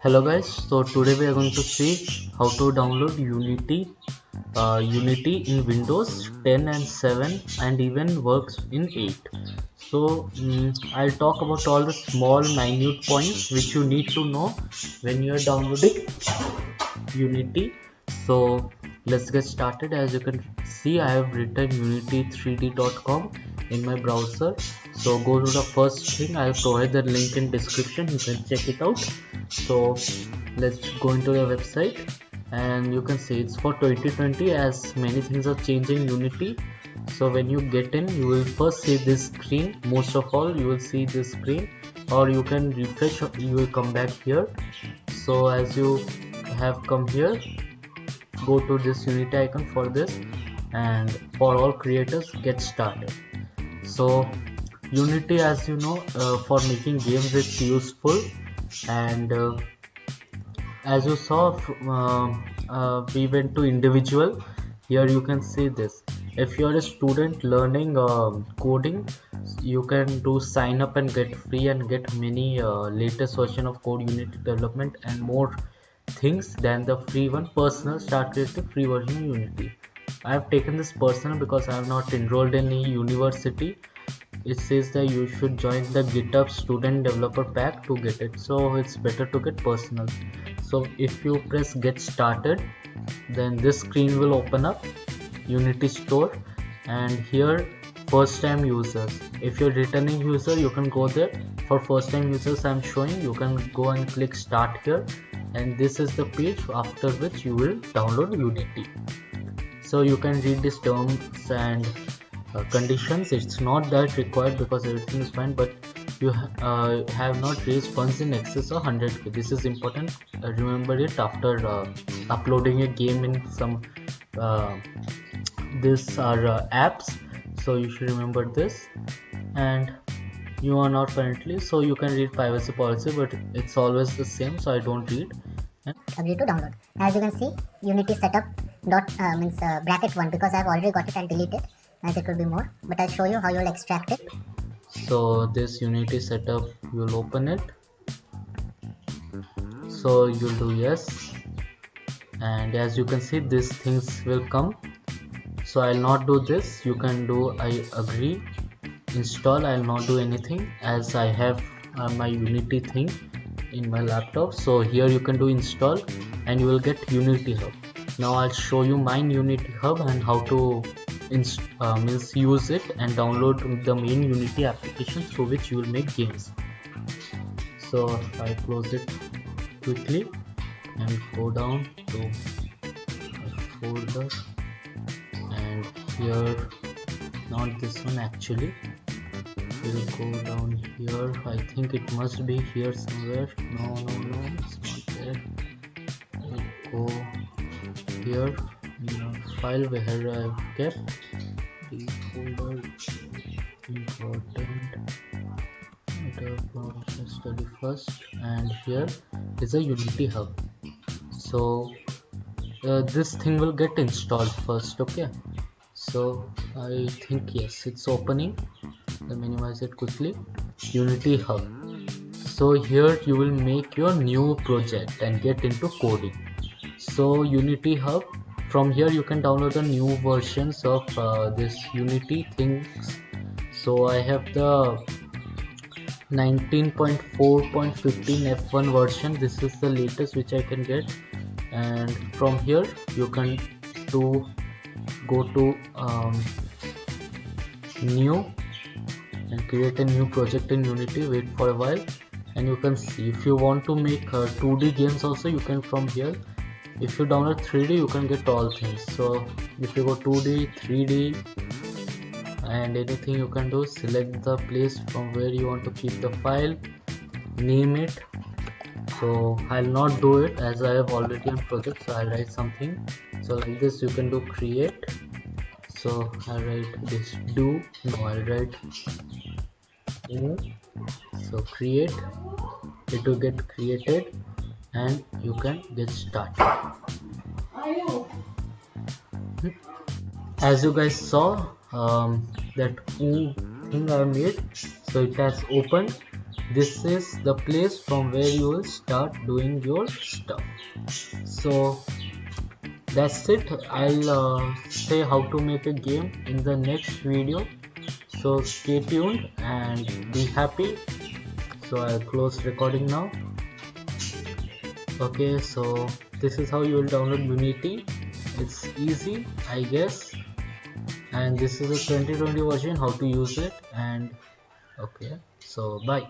Hello guys, so today we are going to see how to download Unity in Windows 10 and 7 and even works in 8. So I'll talk about all the small minute points which you need to know when you are downloading Unity. So let's get started. As you can see, I have written unity3d.com in my browser. So go to the first thing. I'll provide the link in description. You can check it out. So let's go into the website, and you can see it's for 2020 as many things are changing in Unity. So when you get in, you will first see this screen. Most of all, you will see this screen, or you can refresh, you will come back here. So as you have come here, go to this Unity icon for this, and for all creators, get started. So Unity, as you know, for making games it's useful, and as you saw, we went to individual. Here you can see this. If you're a student learning coding, you can do sign up and get free and get many latest version of code Unity development and more things than the free one. Personal start creative free version Unity. I have taken this personal because I am not enrolled in any university. It says that you should join the GitHub student developer pack to get it, so it's better to get personal. So if you press get started, then this screen will open up, Unity store, and here first time users. If you're returning user, you can go there. For first time users, I'm showing, you can go and click start here, and this is the page after which you will download Unity. So you can read these terms and conditions. It's not that required because everything is fine, but you have not raised funds in excess of 100k. This is important. Remember it after uploading a game in some these are apps, so you should remember this. And you are not currently, so you can read privacy policy, but it's always the same, so I don't read. And agree to download. As you can see, Unity setup dot means bracket 1, because I have already got it. I'll delete it as it will be more, but I'll show you how you'll extract it. So this Unity setup, you'll open it, so you'll do yes, and as you can see these things will come. So I'll not do this. You can do I agree, install. I'll not do anything as I have my Unity thing in my laptop. So here you can do install and you will get Unity Hub. Now I'll show you my Unity Hub and how to means use it and download the main Unity application through which you will make games. So if I close it quickly and go down to a folder, and here, not this one actually, we'll go down here. I think it must be here somewhere. No, it's not there. We'll go here in a file where I've kept the folder important study first, and here is a Unity Hub. So this thing will get installed first. Okay, so I think yes, it's opening. Let me minimize it quickly. Unity Hub. So here you will make your new project and get into coding. So Unity Hub, from here you can download the new versions of this Unity things. So I have the 19.4.15 F1 version. This is the latest which I can get, and from here you can go to new and create a new project in Unity. Wait for a while, and you can see if you want to make 2D games also, you can from here. If you download 3D, you can get all things. So if you go 2D, 3D and anything, you can do. Select the place from where you want to keep the file, name it. So I'll not do it as I have already a project, so I'll write something. So like this you can do create. So I'll write this do, no, I'll write new. So create, it will get created and you can get started. As you guys saw, that thing I made, so it has opened, this is the place from where you will start doing your stuff. So that's it. I'll say how to make a game in the next video, so stay tuned and be happy. So I'll close recording now. Okay, so this is how you will download Unity. It's easy, I guess, and this is a 2020 version, how to use it. And okay, so bye.